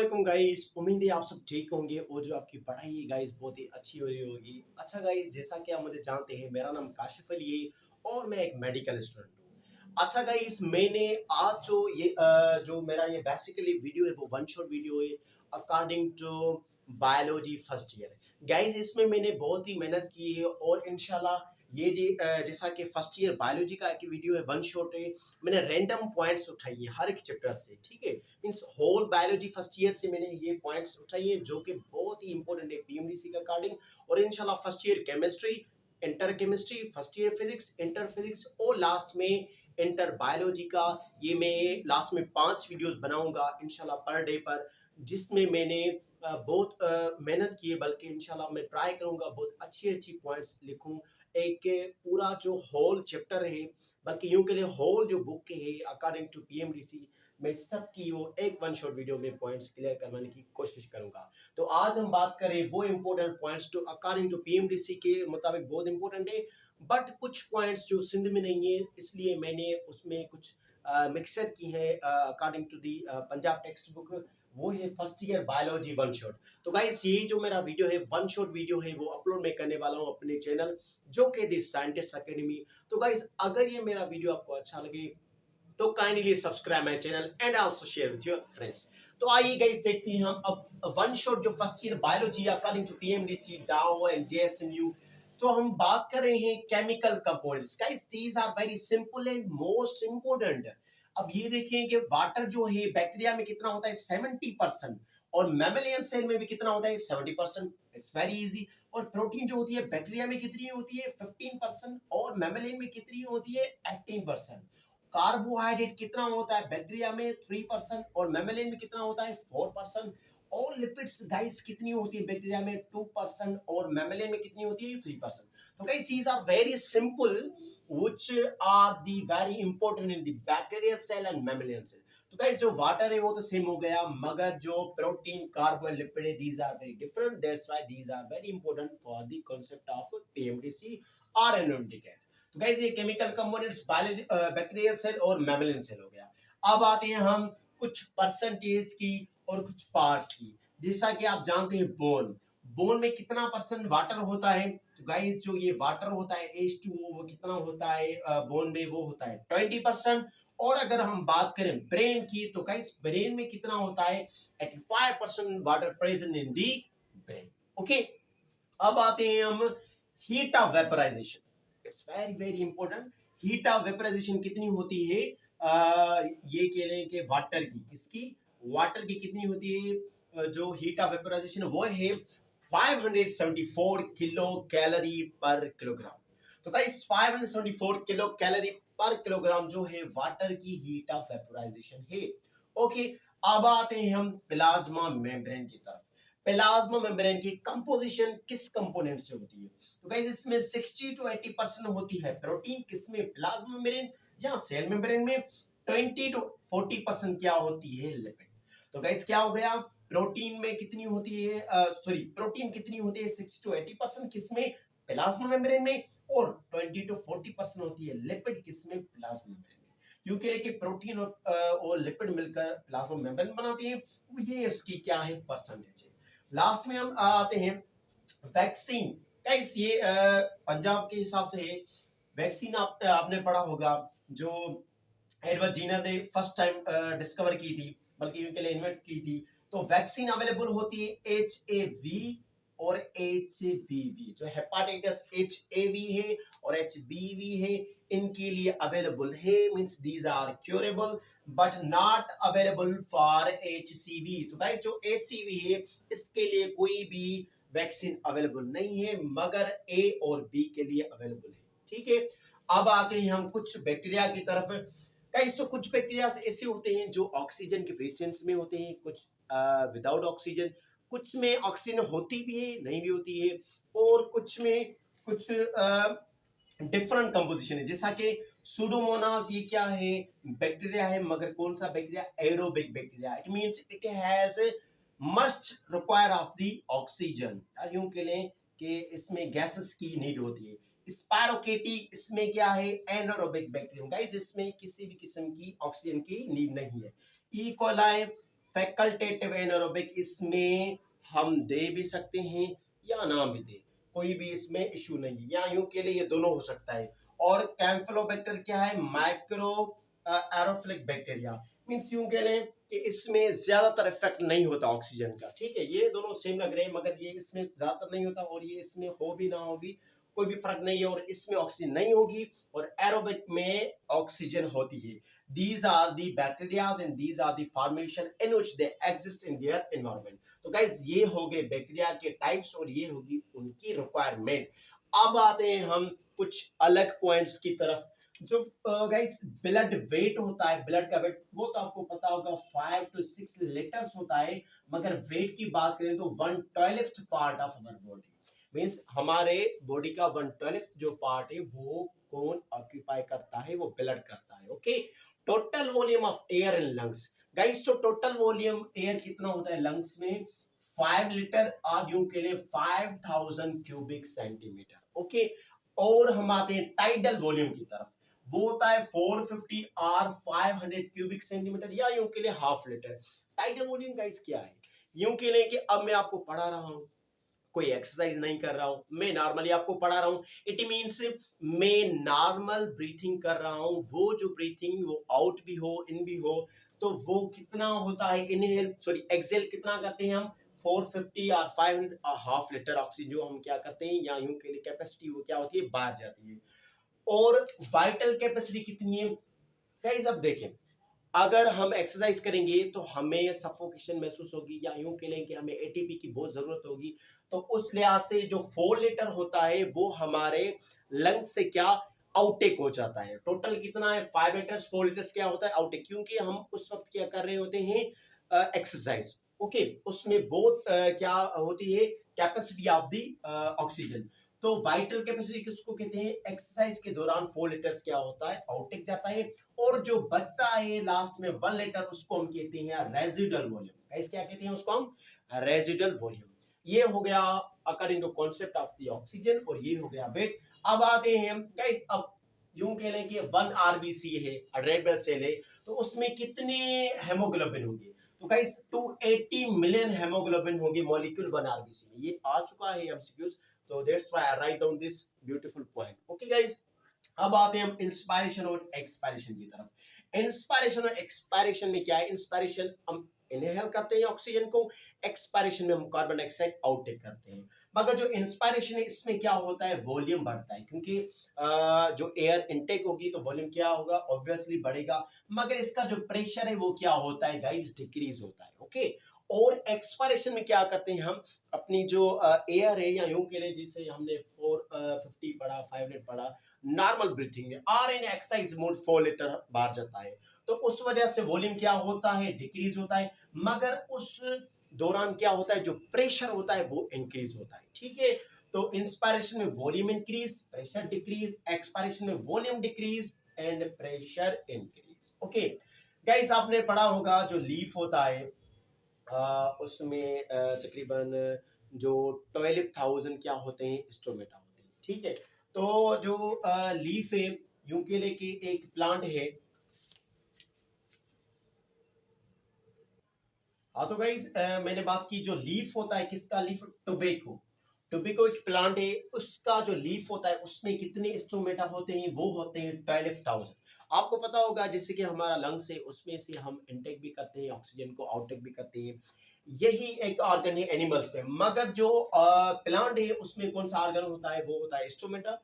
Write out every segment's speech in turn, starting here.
वालेकुम गाइस। उम्मीद है आप सब ठीक होंगे और जो आपकी पढ़ाई है गाइस बहुत ही अच्छी हो रही होगी। अच्छा गाइस, जैसा कि आप मुझे जानते हैं, मेरा नाम काशिफ अली है और मैं एक मेडिकल स्टूडेंट हूँ। अच्छा गाइस, मैंने आज जो मेरा ये बेसिकली वीडियो है वो वन शॉट वीडियो है according to biology first year. Guys, इसमें मैंने बहुत ही मेहनत की है और इंशाल्लाह जैसा कि फर्स्ट ईयर बायोलॉजी का एक वीडियो है, वन शॉट है। मैंने रैंडम पॉइंट्स उठाई है हर एक चैप्टर से, ठीक है। Means whole biology first year से मैंने ये पॉइंट्स उठाई है जो कि बहुत ही इंपॉर्टेंट है पीएमडीसी के अकॉर्डिंग। और इंशाल्लाह first year chemistry, inter chemistry, first year physics, inter physics और लास्ट में इंटर बायोलॉजी का ये मैं लास्ट में 5 वीडियोस बनाऊंगा इंशाल्लाह पर डे पर, जिसमें मैंने बहुत मेहनत की है। बल्कि इंशाल्लाह मैं ट्राई करूंगा बहुत अच्छी अच्छी पॉइंट्स लिखूं। एक पूरा जो होल चैप्टर है, बल्कि यूं के लिए होल जो बुक है अकॉर्डिंग टू पीएमडीसी, मैं सबकी वो एक वन शॉट वीडियो में पॉइंट्स क्लियर करवाने की कोशिश करूंगा। तो आज हम बात करें वो इंपॉर्टेंट पॉइंट्स जो अकॉर्डिंग टू पीएमडीसी के मुताबिक बहुत इंपॉर्टेंट है, बट कुछ पॉइंट्स जो सिंध में नहीं है, इसलिए मैंने उसमें कुछ मिक्सर की है according to the Punjab text book. वो है first year biology one shot. तो गाइस, ये जो मेरा वीडियो है वन शॉट वीडियो है वो अपलोड मैं करने वाला हूँ अपने चैनल जो कि दिस साइंटिस्ट अकेडमी। तो गाइस, अगर ये मेरा वीडियो आपको अच्छा लगे तो kindly subscribe my channel and also share with your friends. तो आइए गाइस, देखते हैं हम अब वन शॉट जो first year biology according to PMDC Dow and JSNU. तो हम बात कर रहे हैं chemical compounds. Guys, these are very simple and most important. अब ये देखें कि वाटर जो है बैक्टीरिया में कितना होता है 70%, और मैमेलियन सेल में भी कितना होता है 70%। It's very easy. और प्रोटीन जो होती है बैक्टीरिया में कितनी होती है 15%, और मैमेलियन में कितनी होती है 18%। कार्बोहाइड्रेट कितना होता है बैक्टीरिया में 3%, और मैमेलियन में कितना होता है 4%। और लिपिड्स गाइस कितनी होती है बैक्टीरिया में 2%, और मैमेलियन में कितनी होती है 3%। तो guys, these are very simple which are the very important in the bacterial cell and mammalian cell। तो गाइस, जो वाटर है वो तो सेम हो गया, मगर जो प्रोटीन कार्बो एंड लिपिड है these are very different, that's why these are very important for the concept of PMDC or NMDK। तो गाइस, ये chemical components biology bacterial cell और मैमेलियन सेल हो गया। अब आते हैं हम कुछ परसेंटेज की और कुछ पार्ट्स की। जैसा कि आप जानते हैं बोन, बोन में कितना परसेंट वाटर होता है। तो गाइस, जो ये वाटर होता है H2O वो कितना होता है बोन में, वो होता है 20%। और अगर हम बात करें ब्रेन की, तो गाइस ब्रेन में कितना होता है 85% water present in the brain. Okay, अब आते हैं हम heat of vaporization. It's very very important. Heat of vaporization कितनी होती है ये कह रहे हैं कि वाटर की, किसकी, वाटर की कितनी होती है जो हीट ऑफ वेपराइजेशन वो है 574 किलो कैलोरी पर किलोग्राम। तो गाइस, 574 किलो कैलोरी पर किलोग्राम जो है वाटर की हीट ऑफ वेपराइजेशन है। ओके, अब आते हैं हम प्लाज्मा मेम्ब्रेन की तरफ। प्लाज्मा मेम्ब्रेन की कंपोजिशन किस कंपोनेंट से होती है। तो गाइस, इसमें 60 to 80% होती है प्रोटीन, किसमें, प्लाज्मा मेम्ब्रेन या सेल मेम्ब्रेन में। 20 to 40% क्या होती है, लिपिड। तो गाइस, क्या हो गया, प्रोटीन में कितनी होती है सॉरी प्रोटीन कितनी होती है 60 to 80% किसमें, प्लाज्मा मेम्ब्रेन में। और 20 to 40% होती है लिपिड, किसमें, प्लाज्मा मेम्ब्रेन में। क्योंकि लेके प्रोटीन और लिपिड मिलकर प्लाज्मा मेम्ब्रेन बनाती है। ये इसकी क्या है, परसेंटेज है। लास्ट में हम आते हैं वैक्सीन। गाइस, ये पंजाब के हिसाब से वैक्सीन आपने पढ़ा होगा, जो एडवर्ड जीनर ने फर्स्ट टाइम डिस्कवर की थी, बल्कि इनके लिए इन्वेंट की थी। तो वैक्सीन अवेलेबल होती है HAV और HBV। जो हेपाटाइटिस HAV है और HBV है, इनके लिए अवेलेबल है, means these are curable, but not available for HCV। तो भाई, जो HCV है इसके लिए कोई भी वैक्सीन अवेलेबल नहीं है, मगर A और B के लिए अवेलेबल है, ठीक है। अब आते हैं हम कुछ बैक्टीरिया की तरफ। गाइस, तो कुछ बैक्टीरिया ऐसे होते हैं जो ऑक्सीजन के प्रेजेंस में होते हैं, कुछ विदाउट ऑक्सीजन, कुछ में ऑक्सीजन होती भी है नहीं भी होती है, और कुछ में कुछ डिफरेंट कंपोजिशन है। जैसा कि सुडोमोनास, ये क्या है, बैक्टीरिया है, मगर कौन सा bacteria, aerobic bacteria. It means it has must require of the oxygen, यूं कह लें कि इसमें गैसेस की नीड होती है। स्पायरोकेटी, इसमें क्या है, एनारोबिक बैक्टीरियम। गाइस, इसमें किसी भी किस्म की ऑक्सीजन की नीड नहीं है। ई कोलाई, फैकल्टेटिव एनारोबिक, इसमें हम दे भी सकते हैं या ना भी दे, कोई भी इसमें इश्यू नहीं है, या यूं के लिए ये दोनों हो सकता है। और कैम्फिलोबैक्टर क्या है, माइक्रो एरोफिलिक बैक्टीरिया, मींस यूं कह लें कि इसमें ज्यादातर इफेक्ट नहीं होता ऑक्सीजन का, ठीक है, ये दोनों सेम लग रहे हैं मगर ये इसमें ज्यादातर नहीं होता, और ये इसमें हो भी ना होगी कोई भी फर्क नहीं है, और इसमें ऑक्सीजन नहीं होगी और एरोबिक में ऑक्सीजन होती है। These are the bacteria and these are the formation in which they exist in their environment. तो गाइस ये हो गए बैक्टीरिया के टाइप्स और ये होगी उनकी रिक्वायरमेंट। अब आते हैं हम कुछ अलग पॉइंट्स की तरफ। जो गाइस ब्लड वेट होता है, ब्लड का वेट वो तो आपको पता होगा 5 to 6 लीटर्स होता है, मगर वेट की बात करें तो 1/12 part of our body, means हमारे बॉडी का 1/12 जो पार्ट है वो कौन ऑक्यूपाई करता है, वो ब्लड करता है। Okay, total volume of air in lungs, guys तो टोटल वॉल्यूम एयर कितना होता है लंग्स में, 5 लीटर, और यूं के लिए 5000 क्यूबिक सेंटीमीटर। ओके, और हम आते हैं टाइडल वॉल्यूम की तरफ, वो होता है 450 और 500 क्यूबिक सेंटीमीटर, या यूं के लिए half litre. Tidal volume guys क्या है, यूं के लिए कि अब मैं आपको पढ़ा रहा हूं, कोई एक्सरसाइज नहीं कर रहा हूं, मैं नॉर्मली आपको पढ़ा रहा हूं, इट मींस मैं नॉर्मल ब्रीथिंग कर रहा हूं, वो जो ब्रीथिंग वो आउट भी हो इन भी हो, तो वो कितना होता है, इनहेल सॉरी एक्सहेल कितना करते हैं हम, 450 और 500 और हाफ लीटर ऑक्सीजन जो हम क्या करते हैं, या यूं के लिए कैपेसिटी वो क्या होती है, बाहर जाती है। और वाइटल कैपेसिटी कितनी है गाइस, अब देखें, अगर हम एक्सरसाइज करेंगे तो हमें सफोकेशन महसूस होगी, या यूं कह लें कि हमें एटीपी की बहुत जरूरत होगी, तो उस लिहाज से जो 4 लीटर होता है वो हमारे लंग्स से क्या आउटेक हो जाता है। टोटल कितना है 5 लीटर्स, 4 लीटर्स क्या होता है आउटेक, क्योंकि हम उस वक्त क्या कर रहे होते हैं, एक्सरसाइज। ओके, उसमें बहुत क्या होती है, कैपेसिटी ऑफ दी ऑक्सीजन। तो वाइटल कैपेसिटी किसको कहते हैं, एक्सरसाइज के दौरान 4 लीटर्स क्या होता है, आउटेक जाता है, और जो बचता है लास्ट में 1 लीटर उसको हम कहते हैं रेजिडुअल वॉल्यूम। गाइस क्या कहते हैं उसको हम, रेजिडुअल वॉल्यूम। ये हो गया according to concept of the oxygen, और ये हो गया वेट। अब आते हैं हम गाइस, अब यूं कह लें कि 1 आरबीसी है, रेड ब्लड सेल है, तो उसमें कितने हेमोग्लोबिन होंगे, तो गाइस 280 मिलियन हेमोग्लोबिन होंगे मॉलिक्यूल 1 आरबीसी में, ये आ चुका है एमसीक्यूज, तो that's why I write down this beautiful point. Okay guys, अब आते हैं हम इंस्पायरेशन और एक्सपायरेशन की तरफ। इंस्पायरेशन और एक्सपायरेशन में क्या है, इंस्पायरेशन हम इनहेल करते हैं ऑक्सीजन को, एक्सपायरेशन में हम कार्बन डाइऑक्साइड आउटेक करते हैं। मगर जो इंस्पायरेशन है इसमें क्या होता है, वॉल्यूम बढ़ता है, क्योंकि जो एयर इनटेक होगी तो वॉल्यूम क्या होगा, ऑब्वियसली बढ़ेगा, मगर इसका जो प्रेशर है वो क्या होता है गाइस, डिक्रीज होता है। ओके, और एक्सपायरेशन में क्या करते हैं हम, अपनी जो एयर है, या यूं कह लें जिसे हमने 450 पढ़ा, 500 पढ़ा, नॉर्मल ब्रीथिंग में or in exercise mode 4 litre बाहर जाता है, तो उस वजह से वॉल्यूम क्या होता है, डिक्रीज होता है, मगर उस दौरान क्या होता है, जो प्रेशर होता है वो इंक्रीज होता है। ठीक है, तो इंस्पायरेशन में volume increase, pressure decrease, expiration में volume decrease and pressure increase. Okay guys, आपने पढ़ा होगा जो लीफ होता है उसमें तकरीबन जो 12,000 क्या होते हैं, स्टोमेटा होते हैं। ठीक है, तो जो लीफ है, यूं के लिए कि एक प्लांट है। हाँ तो गाइस मैंने बात की जो लीफ होता है, किसका लीफ, टोबैको, टोबैको एक प्लांट है, उसका जो लीफ होता है उसमें कितने स्टोमेटा होते हैं, वो होते हैं 12,000। आपको पता होगा जैसे कि हमारा लंग्स है उसमें से हम इनटेक भी करते हैं ऑक्सीजन को, आउटेक भी करते हैं, यही एक ऑर्गन है एनिमल्स में, मगर जो प्लांट है उसमें कौन सा ऑर्गन होता है, वो होता है stomata,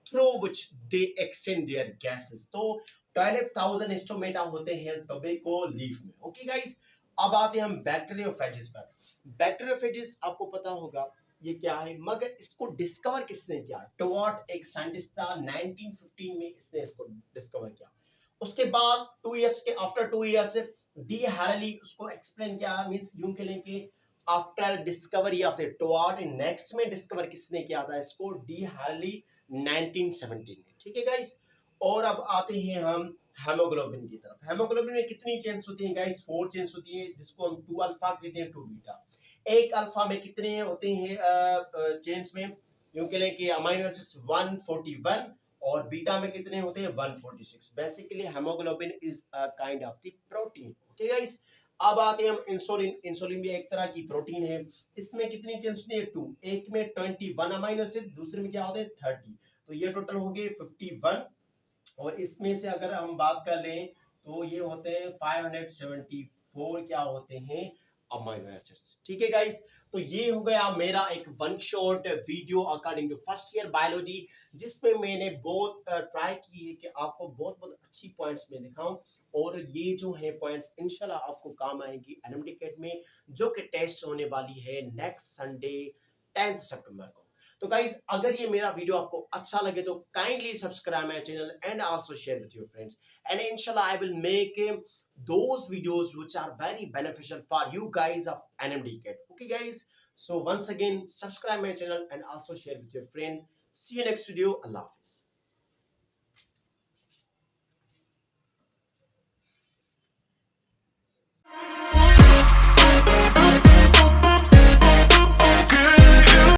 through which they exchange there gases. तो 12,000 स्टोमेटा होते हैं टोबैको लीफ में। ओके गाइस, अब आते हैं हम बैक्टीरियोफेजिस पर। बैक्टीरियोफेजिस आपको पता होगा ये क्या है, मगर इसको डिस्कवर किसने किया, टोवार्ट एक साइंटिस्ट था, 1915 में इसने इसको डिस्कवर किया। उसके बाद 2 इयर्स के आफ्टर 2 इयर्स डी हैरली उसको एक्सप्लेन किया, मींस यूं कह लें कि after discovery of the Twort, next में डिस्कवर किसने किया था इसको, डी हैरली 1917 में। ठीक है गाइस, और अब आते हैं हम हेमोग्लोबिन की तरफ। हेमोग्लोबिन में कितनी चेन्स होती हैं गाइस, 4 चेन्स होती हैं, जिसको हम 2 अल्फा कहते हैं, 2 बीटा। एक अल्फा में कितने होते हैं चेन्स में, यूं कह लें कि अमीनो एसिड्स 141, और बीटा में कितने होते हैं 146। Basically haemoglobin is a kind of the protein. Okay guys, अब आते हैं हम इंसुलिन। इंसुलिन भी एक तरह की प्रोटीन है। इसमें कितनी चेंज होती है? 2। एक में 21 अमीनो एसिड, दूसरे में क्या होते हैं? 30। तो ये टोटल हो गए 51। और इसमें से अगर हम बात कर लें तो ये होते हैं 574 क्या होते हैं? Amino acids. ठीक है गाइस, तो ये हो गया मेरा एक one shot video according to first year biology, जिसमें मैंने बहुत ट्राई की है कि आपको बहुत बहुत अच्छी पॉइंट्स में दिखाऊं। और ये जो है पॉइंट्स इंशाल्लाह आपको काम आएंगी एनएमडीकेट में, जो कि टेस्ट होने वाली है नेक्स्ट संडे 10 सितंबर को। तो गाइस, अगर ये मेरा वीडियो आपको अच्छा लगे तो kindly subscribe my channel and also share with your friends, and inshallah I will make those videos which are very beneficial for you guys of NMD Kit. Okay guys, so once again subscribe my channel and also share with your friend. See you next video. Allah Hafiz.